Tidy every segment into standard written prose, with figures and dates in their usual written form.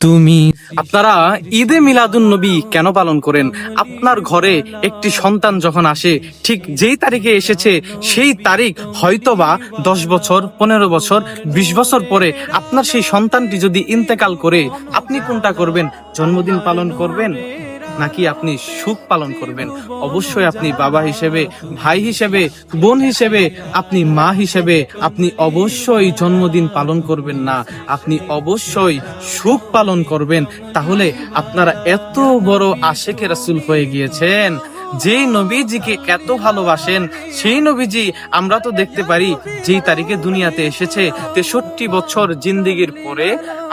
তুমি আপনারা ঈদে মিলাদুন নবী কেন পালন করেন? আপনার ঘরে একটি সন্তান যখন আসে, ঠিক যেই তারিখে এসেছে সেই তারিখ হয়তোবা 10 বছর, 15 বছর, 20 বছর পরে আপনার সেই সন্তানটি যদি ইন্তেকাল করে, আপনি কোনটা করবেন? জন্মদিন পালন করবেন নাকি আপনি সুখ পালন করবেন? অবশ্যই আপনি বাবা হিসেবে, ভাই হিসেবে, বোন হিসেবে, আপনি মা হিসেবে আপনি অবশ্যই জন্মদিন পালন করবেন না, আপনি অবশ্যই সুখ পালন করবেন। তাহলে আপনারা এত বড় আশেকে রাসূল হয়ে গিয়েছেন। যেই নবীজিকে এত ভালোবাসেন, সেই নবীজি আমরা তো দেখতে পারি যেই তারিখে দুনিয়াতে এসেছে 63 বছর জিন্দেগির পরে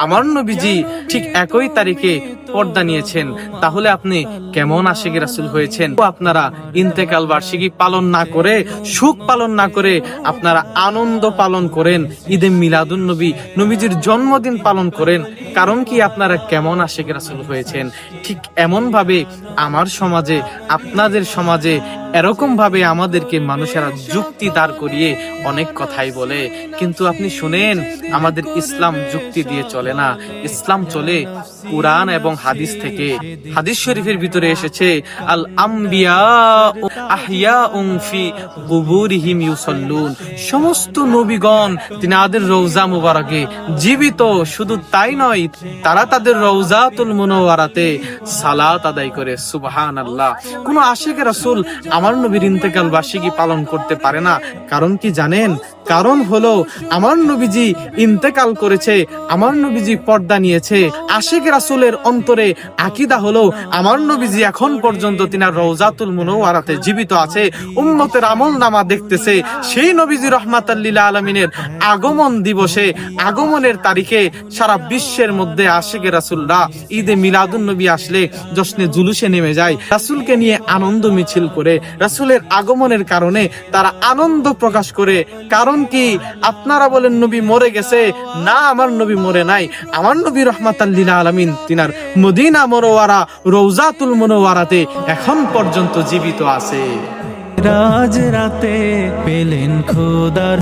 আমার নবীজি ঠিক একই তারিখে পর্দা নিয়েছেন। তাহলে আপনি কেমন আশিকি রাসূল হয়েছেন? আপনারা ইন্তেকাল বার্ষিকী পালন না করে, সুখ পালন না করে আপনারা আনন্দ পালন করেন, ঈদে মিলাদুন নবী, নবীজির জন্মদিন পালন করেন। কারণ কি আপনারা কেমন আশিকি রাসূল হয়েছেন? ঠিক এমন ভাবে আমার সমাজে, আপনাদের সমাজে এরকম ভাবে আমাদেরকে মানুষেরা যুক্তি দাঁড় করিয়ে অনেক কথাই বলে, কিন্তু আপনি শুনেন, আমাদের ইসলাম যুক্তি দিয়ে চলে না, ইসলাম চলে কুরআন এবং হাদিস থেকে। হাদিস শরীফের ভিতরে এসেছে, আল আম্বিয়া আহইয়াউন ফি কুবুরিহিম ইউসাল্লুন, সমস্ত নবীগণ তিনাদের রওজা মুবারকে জীবিত। শুধু তাই নয়, তারা তাদের রওজাতুল মুনাওয়ারাতে সালাত আদায় করে। সুবহানাল্লাহ। কোন আশিকে রাসূল আমার নবীর ইন্তেকাল বার্ষিকী পালন করতে পারে না। কারণ কি জানেন? কারণ হলো আমার নবীজি ইন্তেকাল করেছে, আমার নবীজি পর্দা নিয়েছে। আশিকে রাসূলের অন্তরে আকীদা হলো আমার নবীজি এখন পর্যন্ত তিনার রওজাতুল মুনাওয়ারাতে জীবিত আছে, উম্মতের আমলনামা দেখতেছে। সেই নবীজি রাহমাতাল লিল আলামিনের আগমন দিবসে, আগমনের তারিখে সারা বিশ্বের মধ্যে আশিকে রাসূলরা ঈদে মিলাদুন নবী আসলে জশ্নে জুলুসে নেমে যায়, রাসূলকে নিয়ে আনন্দ মিছিল করে, রাসূলের আগমনের কারণে তারা আনন্দ প্রকাশ করে। কারণ কি? আপনারা বলেন নবী মরে গেছে, না, আমার নবী মরে নাই। আমার নবী রাহমাতাল লিল আলামিন তিনার মদিনা মুনাওয়ারা রওজাতুল মুনাওয়ারাতে এখন পর্যন্ত জীবিত আছে। রাজ রাতে পেলেন খোদার